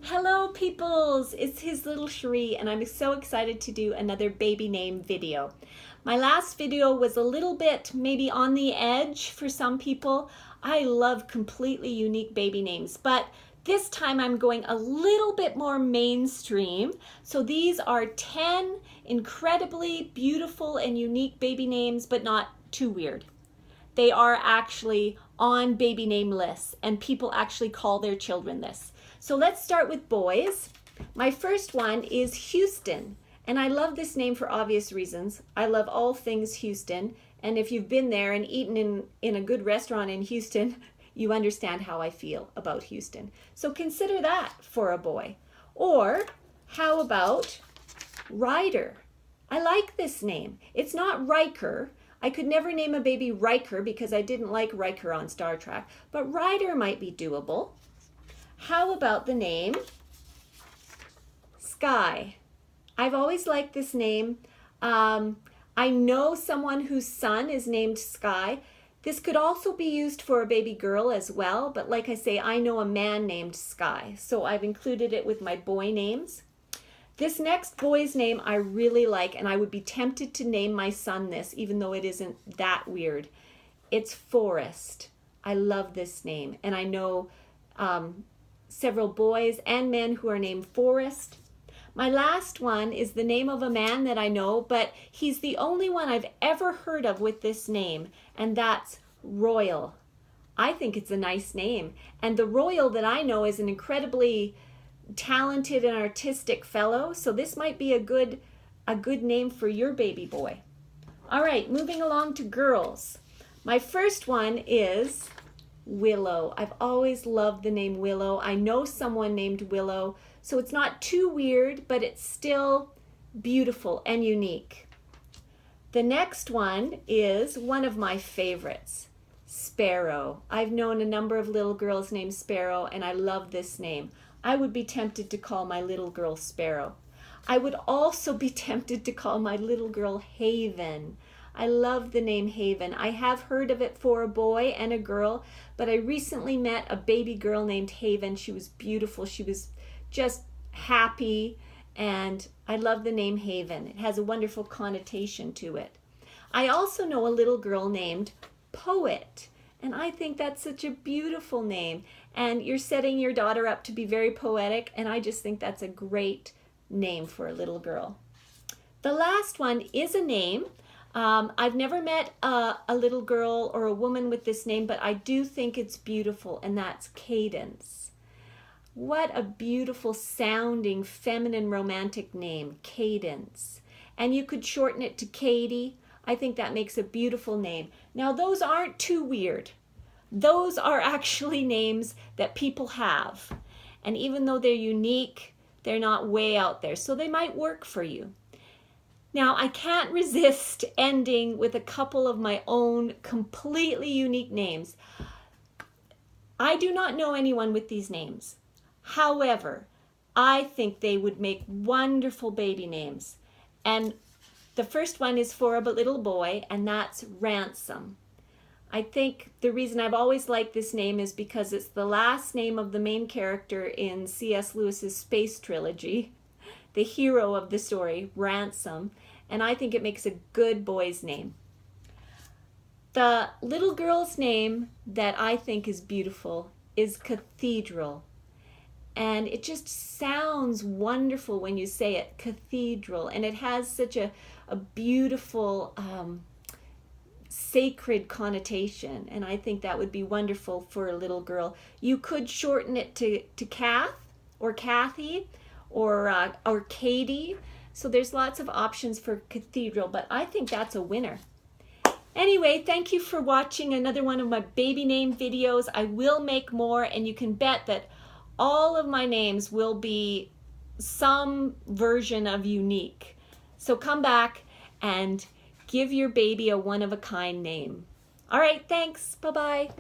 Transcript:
Hello peoples, it's his little Cherie and I'm so excited to do another baby name video. My last video was a little bit maybe on the edge for some people. I love completely unique baby names, but this time I'm going a little bit more mainstream. So these are 10 incredibly beautiful and unique baby names, but not too weird. They are actually on baby name lists and people actually call their children this. So let's start with boys. My first one is Houston, and I love this name for obvious reasons. I love all things Houston, and if you've been there and eaten in a good restaurant in Houston, you understand how I feel about Houston. So consider that for a boy. Or how about Ryder? I like this name. It's not Riker. I could never name a baby Riker because I didn't like Riker on Star Trek, but Ryder might be doable. How about the name Skye? I've always liked this name. I know someone whose son is named Skye. This could also be used for a baby girl as well, but like I say, I know a man named Skye, so I've included it with my boy names. This next boy's name I really like, and I would be tempted to name my son this, even though it isn't that weird. It's Forrest. I love this name, and I know several boys and men who are named Forrest. My last one is the name of a man that I know, but he's the only one I've ever heard of with this name, and that's Royal. I think it's a nice name, and the Royal that I know is an incredibly talented and artistic fellow, so this might be a good name for your baby boy. All right, moving along to girls. My first one is Willow. I've always loved the name Willow. I know someone named Willow, so it's not too weird, but it's still beautiful and unique. The next one is one of my favorites, Sparrow. I've known a number of little girls named Sparrow, and I love this name. I would be tempted to call my little girl Sparrow. I would also be tempted to call my little girl Haven. I love the name Haven. I have heard of it for a boy and a girl, but I recently met a baby girl named Haven. She was beautiful. She was just happy, and I love the name Haven. It has a wonderful connotation to it. I also know a little girl named Poet, and I think that's such a beautiful name. And you're setting your daughter up to be very poetic, and I just think that's a great name for a little girl. The last one is a name. I've never met a little girl or a woman with this name, but I do think it's beautiful, and that's Cadence. What a beautiful sounding feminine romantic name, Cadence. And you could shorten it to Katie. I think that makes a beautiful name. Now those aren't too weird. Those are actually names that people have. And even though they're unique, they're not way out there, so they might work for you. Now, I can't resist ending with a couple of my own completely unique names. I do not know anyone with these names. However, I think they would make wonderful baby names. And the first one is for a little boy, and that's Ransom. I think the reason I've always liked this name is because it's the last name of the main character in C.S. Lewis's Space Trilogy, the hero of the story, Ransom, and I think it makes a good boy's name. The little girl's name that I think is beautiful is Cathedral, and it just sounds wonderful when you say it, Cathedral, and it has such a beautiful sacred connotation, and I think that would be wonderful for a little girl. You could shorten it to Kath or Kathy or Katie. So there's lots of options for Cathedral, but I think that's a winner. Anyway, thank you for watching another one of my baby name videos. I will make more, and you can bet that all of my names will be some version of unique. So come back and give your baby a one-of-a-kind name. All right, thanks. Bye-bye.